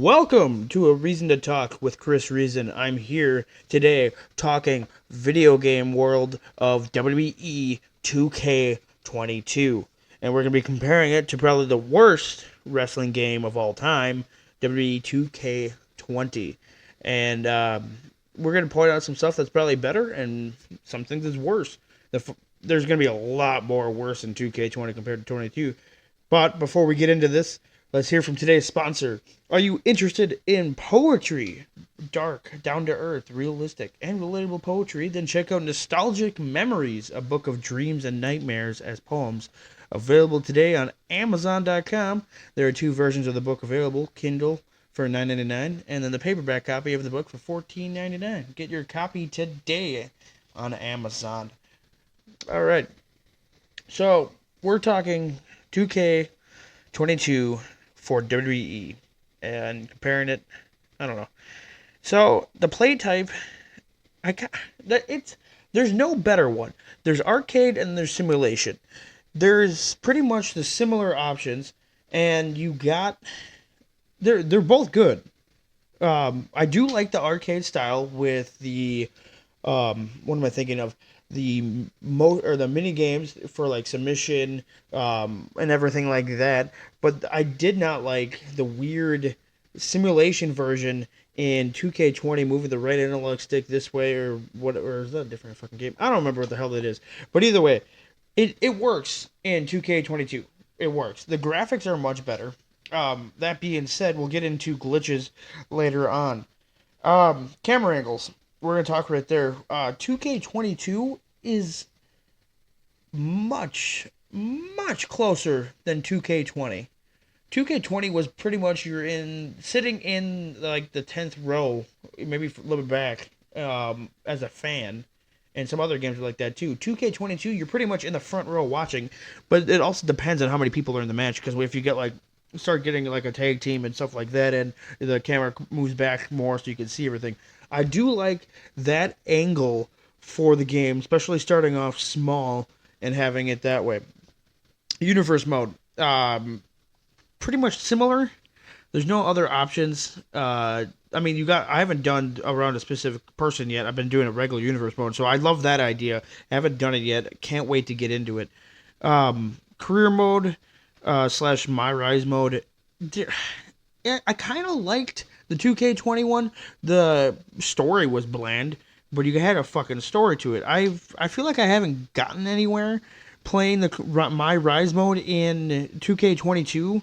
Welcome to A Reason to Talk with Chris Reason. I'm here today talking video game world of WWE 2K22. And we're going to be comparing it to probably the worst wrestling game of all time, WWE 2K20. And we're going to point out some stuff that's probably better and some things that's worse. There's going to be a lot more worse in 2K20 compared to 22. But before we get into this, let's hear from today's sponsor. Are you interested in poetry? Dark, down-to-earth, realistic, and relatable poetry? Then check out Nostalgic Memories, a book of dreams and nightmares as poems. Available today on Amazon.com. There are two versions of the book available, Kindle for $9.99, and then the paperback copy of the book for $14.99. Get your copy today on Amazon. All right. So, we're talking 2K22 for WWE and comparing it. I don't know. So the play type, there's no better one. There's arcade and there's simulation. There's pretty much the similar options, and they're both good. I do like the arcade style with the what am I thinking of? The the mini games for like submission and everything like that. But I did not like the weird simulation version in 2K20, moving the right analog stick this way or what, or is that a different fucking game? I don't remember what the hell it is. But either way, it works in 2K22. It works. The graphics are much better. That being said, we'll get into glitches later on. Camera angles. We're going to talk right there. 2K22 is much closer than 2K20. 2K20 was pretty much sitting in like the 10th row, maybe a little bit back, as a fan. And some other games are like that too. 2K22, you're pretty much in the front row watching, but it also depends on how many people are in the match. Because if you start getting like a tag team and stuff like that, and the camera moves back more so you can see everything. I do like that angle for the game, especially starting off small and having it that way. Universe mode, pretty much similar. There's no other options. I haven't done around a specific person yet. I've been doing a regular universe mode, so I love that idea. Haven't done it yet. Can't wait to get into it. Career mode / My Rise mode. I kind of liked the 2K21. The story was bland, but you had a fucking story to it. I feel like I haven't gotten anywhere playing the My Rise mode in 2K22.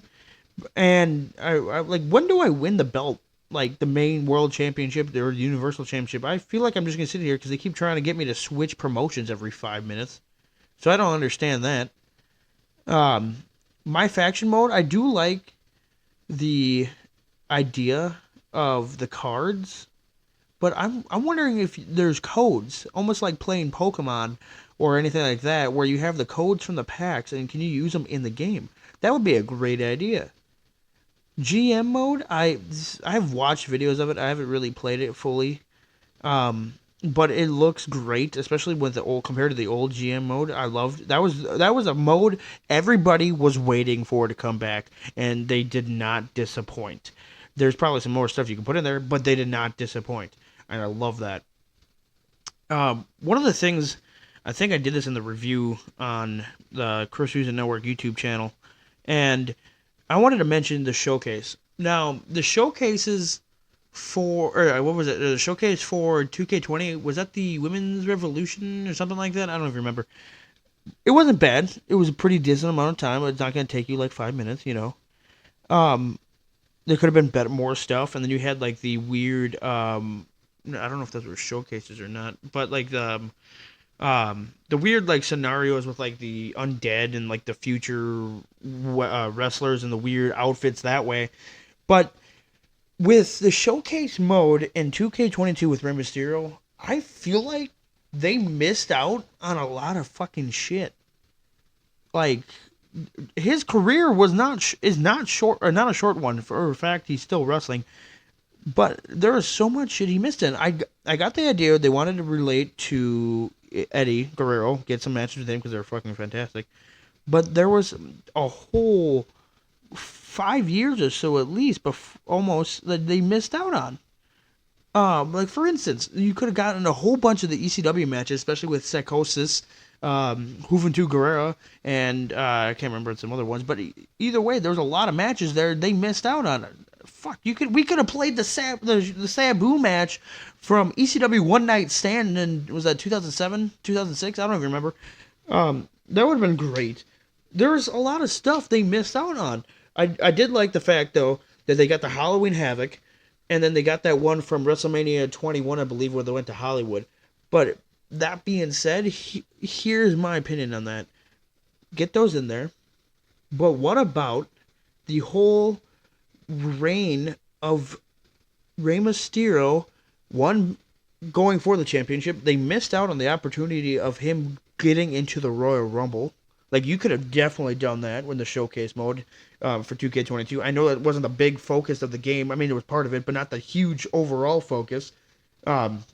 And I like, when do I win the belt? Like the main world championship or the universal championship? I feel like I'm just gonna sit here because they keep trying to get me to switch promotions every 5 minutes. So I don't understand that. My faction mode, I do like the idea of the cards, but I'm wondering if there's codes, almost like playing Pokemon or anything like that, where you have the codes from the packs and can you use them in the game? That would be a great idea. GM mode, I've watched videos of it. I haven't really played it fully, but it looks great, especially with the old compared to the old GM mode. I loved that was a mode everybody was waiting for to come back, and they did not disappoint. There's probably some more stuff you can put in there, but they did not disappoint, and I love that. One of the things, I think I did this in the review on the Chris Reason Network YouTube channel, and I wanted to mention the showcase. Now, the showcases what was it? The showcase for 2K20, was that the Women's Revolution or something like that? I don't know if you remember. It wasn't bad. It was a pretty decent amount of time. It's not going to take you like 5 minutes, you know. There could have been more stuff, and then you had like the weird. I don't know if those were showcases or not, but like the weird like scenarios with like the undead and like the future wrestlers and the weird outfits that way. But with the showcase mode in 2K22 with Rey Mysterio, I feel like they missed out on a lot of fucking shit. Like, his career is not short, or not a short one. For a fact, he's still wrestling. But there is so much shit he missed in. I got the idea they wanted to relate to Eddie Guerrero, get some matches with him because they're fucking fantastic. But there was a whole 5 years or so at least, almost, that they missed out on. Like for instance, you could have gotten a whole bunch of the ECW matches, especially with Psychosis, Juventud Guerrera, and I can't remember some other ones. But either way, there was a lot of matches there they missed out on. Fuck, we could have played the Sabu match from ECW One Night Stand, and was that 2007, 2006? I don't even remember. That would have been great. There's a lot of stuff they missed out on. I did like the fact though that they got the Halloween Havoc, and then they got that one from WrestleMania 21, I believe, where they went to Hollywood. But that being said, here's my opinion on that. Get those in there. But what about the whole reign of Rey Mysterio, one, going for the championship? They missed out on the opportunity of him getting into the Royal Rumble. Like, you could have definitely done that when the showcase mode for 2K22. I know that wasn't the big focus of the game. I mean, it was part of it, but not the huge overall focus of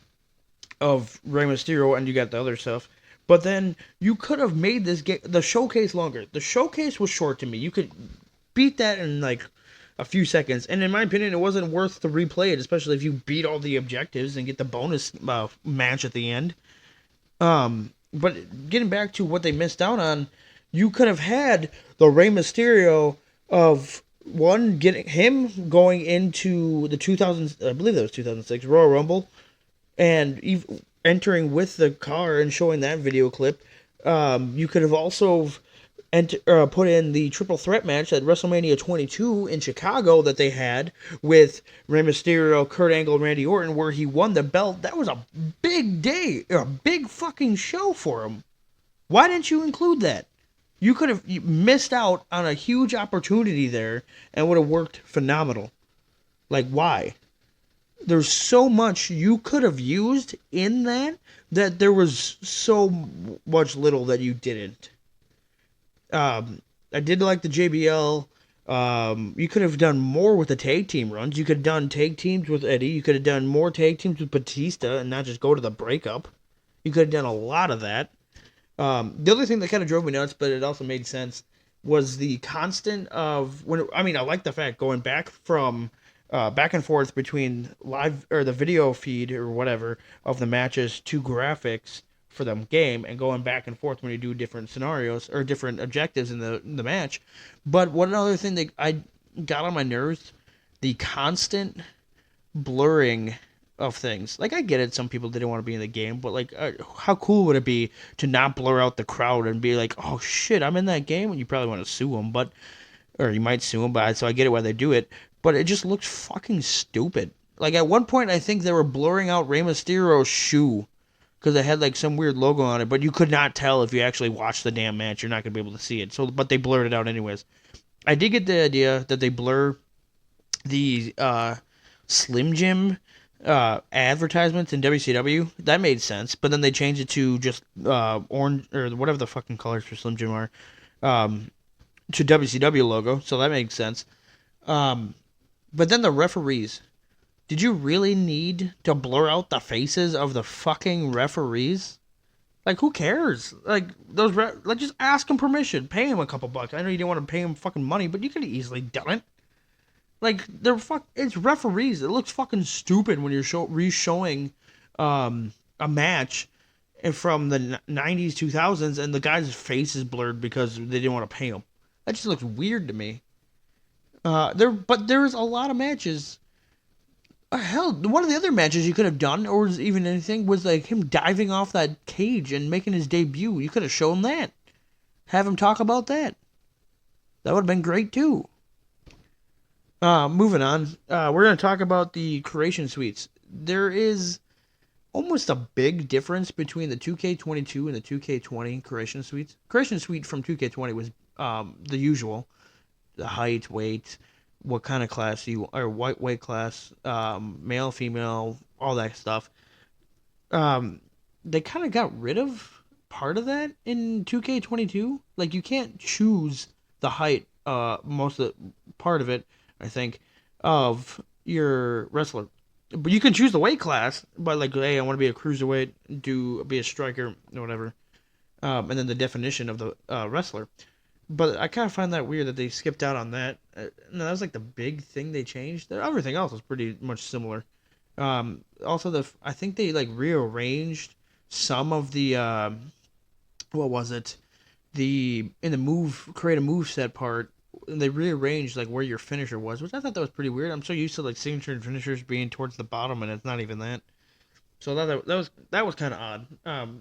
Rey Mysterio, and you got the other stuff. But then you could have made this game, the showcase, longer. The showcase was short to me. You could beat that in like a few seconds, and in my opinion, it wasn't worth to replay it, especially if you beat all the objectives and get the bonus match at the end. But getting back to what they missed out on, you could have had the Rey Mysterio of one, getting him going into the 2000, I believe that was 2006 Royal Rumble, and entering with the car and showing that video clip. You could have also put in the triple threat match at WrestleMania 22 in Chicago that they had with Rey Mysterio, Kurt Angle, and Randy Orton, where he won the belt. That was a big day, a big fucking show for him. Why didn't you include that? You could have missed out on a huge opportunity there and would have worked phenomenal. Like, why? There's so much you could have used in that there was so much little that you didn't. I did like the JBL. You could have done more with the tag team runs. You could have done tag teams with Eddie. You could have done more tag teams with Batista and not just go to the breakup. You could have done a lot of that. The other thing that kind of drove me nuts, but it also made sense, was the constant of when. I mean, I like the fact going back from back and forth between live or the video feed or whatever of the matches to graphics for the game, and going back and forth when you do different scenarios or different objectives in the match. But one other thing that I got on my nerves, the constant blurring of things. Like, I get it, some people didn't want to be in the game, but like, how cool would it be to not blur out the crowd and be like, oh shit, I'm in that game? And you probably want to sue them, but, or you might sue them, but so I get it why they do it, but it just looks fucking stupid. Like, at one point, I think they were blurring out Rey Mysterio's shoe because it had like some weird logo on it, but you could not tell if you actually watched the damn match. You're not gonna be able to see it. So, but they blurred it out anyways. I did get the idea that they blur the Slim Jim advertisements in WCW. That made sense, but then they changed it to just orange or whatever the fucking colors for Slim Jim are, to WCW logo. So that makes sense. But then the referees. Did you really need to blur out the faces of the fucking referees? Like, who cares? Like, like, just ask them permission. Pay them a couple bucks. I know you didn't want to pay them fucking money, but you could have easily done it. Like, it's referees. It looks fucking stupid when you're re-showing a match from the 90s, 2000s, and the guy's face is blurred because they didn't want to pay him. That just looks weird to me. But there's a lot of matches. Hell, one of the other matches you could have done, or even anything, was like him diving off that cage and making his debut. You could have shown that. Have him talk about that. That would have been great too. Moving on. We're going to talk about the creation suites. There is almost a big difference between the 2K22 and the 2K20 creation suites. Creation suite from 2K20 was the usual. The height, weight, what kind of class or white weight class, male, female, all that stuff. They kind of got rid of part of that in 2K22. Like, you can't choose the height, most of the part of it, I think, of your wrestler. But you can choose the weight class, but like, hey, I want to be a cruiserweight, be a striker, or whatever. And then the definition of the wrestler. But I kind of find that weird that they skipped out on that. No, that was like the big thing they changed. Everything else was pretty much similar. Also, I think they like rearranged some of the what was it? The in the move create a move set part. They rearranged like where your finisher was, which I thought that was pretty weird. I'm so used to like signature and finishers being towards the bottom, and it's not even that. So that was kind of odd.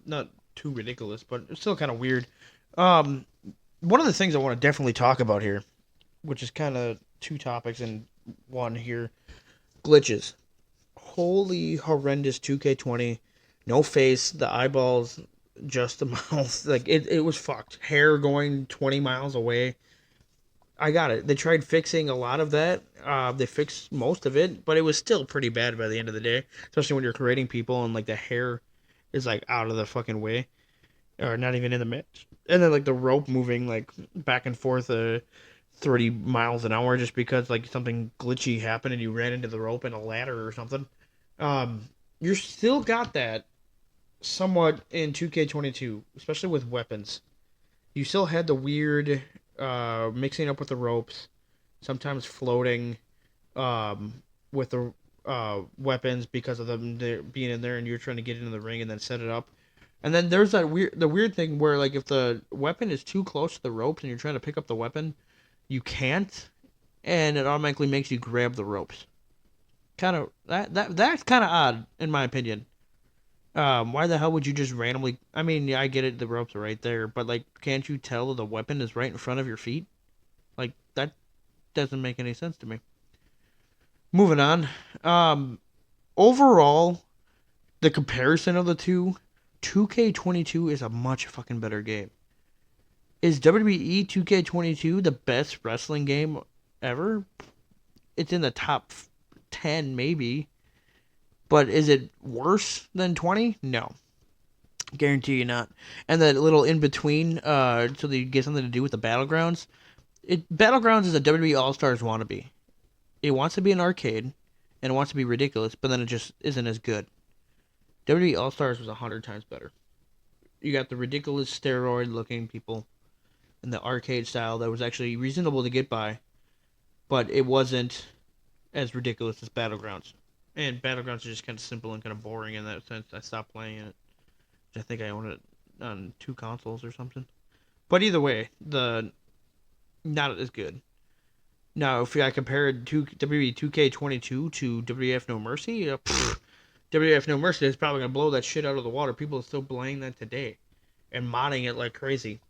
Not too ridiculous, but it's still kind of weird. Um, One of the things I want to definitely talk about here, which is kind of two topics in one here, glitches. Holy horrendous 2K20. No face, the eyeballs, just the mouth. Like it was fucked. Hair going 20 miles away. I got it. They tried fixing a lot of that. They fixed most of it, but it was still pretty bad by the end of the day. Especially when you're creating people and like the hair is like out of the fucking way, or not even in the mix. And then like the rope moving like back and forth 30 miles an hour just because like something glitchy happened and you ran into the rope in a ladder or something. You still got that somewhat in 2K22, especially with weapons. You still had the weird mixing up with the ropes, sometimes floating with the weapons because of them being in there and you're trying to get into the ring and then set it up. And then there's the weird thing where like if the weapon is too close to the ropes and you're trying to pick up the weapon, you can't, and it automatically makes you grab the ropes. Kind of that's kind of odd in my opinion. Why the hell would you just randomly? I mean, yeah, I get it, the ropes are right there, but like, can't you tell the weapon is right in front of your feet? Like that doesn't make any sense to me. Moving on. Um, Overall, the comparison of the two, 2K22 is a much fucking better game. Is WWE 2K22 the best wrestling game ever? It's in the top 10 maybe, but is it worse than 20? No. Guarantee you not. And that little in between, so that you get something to do with the battlegrounds. Battlegrounds is a WWE All Stars wannabe. It wants to be an arcade, and it wants to be ridiculous, but then it just isn't as good. WWE All Stars was 100 times better. You got the ridiculous steroid-looking people in the arcade style that was actually reasonable to get by, but it wasn't as ridiculous as Battlegrounds. And Battlegrounds is just kind of simple and kind of boring in that sense. I stopped playing it. I think I own it on 2 consoles or something. But either way, the not as good. Now, if I compared WWE 2K22 to WWF No Mercy, WWF No Mercy is probably gonna blow that shit out of the water. People are still playing that today and modding it like crazy.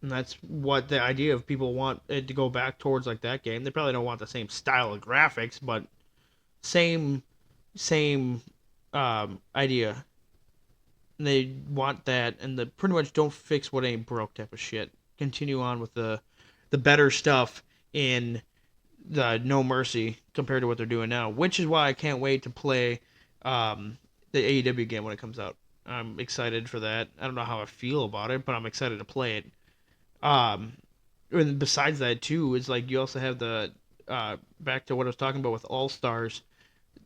And that's what the idea of people want it to go back towards, like that game. They probably don't want the same style of graphics, but same idea. And they want that, and the pretty much don't fix what ain't broke type of shit. Continue on with the better stuff in the No Mercy compared to what they're doing now, which is why I can't wait to play the AEW game when it comes out. I'm excited for that. I don't know how I feel about it, but I'm excited to play it. Um, and besides that too, is like you also have the back to what I was talking about with All Stars.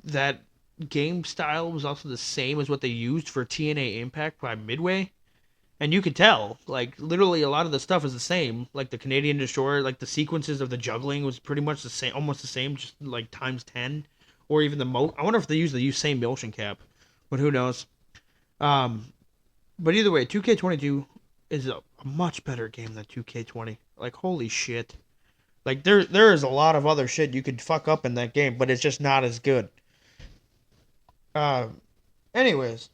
That game style was also the same as what they used for TNA Impact by Midway. And you could tell, like, literally a lot of the stuff is the same. Like, the Canadian Destroyer, like, the sequences of the juggling was pretty much the same, almost the same, just, like, times 10. Or even I wonder if they use the same motion cap. But who knows. Um, but either way, 2K22 is a much better game than 2K20. Like, holy shit. Like, there is a lot of other shit you could fuck up in that game, but it's just not as good. Uh, Anyways,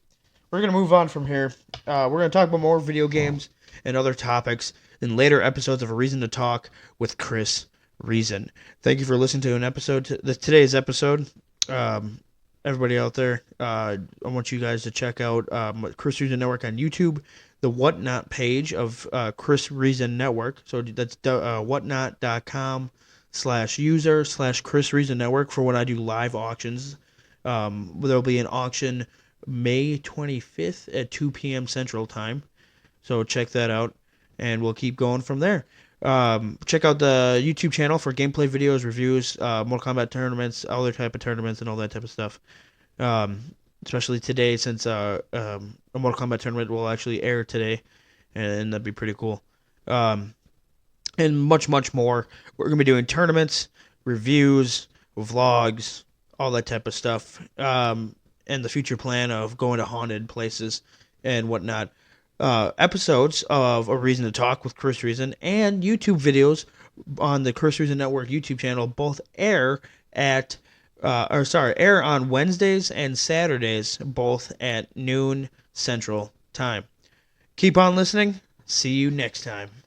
we're gonna move on from here. We're gonna talk about more video games and other topics in later episodes of A Reason to Talk with Chris Reason. Thank you for listening to an episode today's episode. Um, Everybody out there, I want you guys to check out Chris Reason Network on YouTube, the Whatnot page of Chris Reason Network. So that's whatnot.com/user/Chris Reason Network for when I do live auctions. There'll be an auction May 25th at 2 p.m. Central Time. So check that out, and we'll keep going from there. Check out the YouTube channel for gameplay videos, reviews, Mortal Kombat tournaments, other type of tournaments, and all that type of stuff. Especially today, since a Mortal Kombat tournament will actually air today, and that'd be pretty cool. and much, much more. We're going to be doing tournaments, reviews, vlogs, all that type of stuff, and the future plan of going to haunted places and whatnot. Episodes of A Reason to Talk with Chris Reason and YouTube videos on the Chris Reason Network YouTube channel both air air on Wednesdays and Saturdays, both at noon Central Time. Keep on listening. See you next time.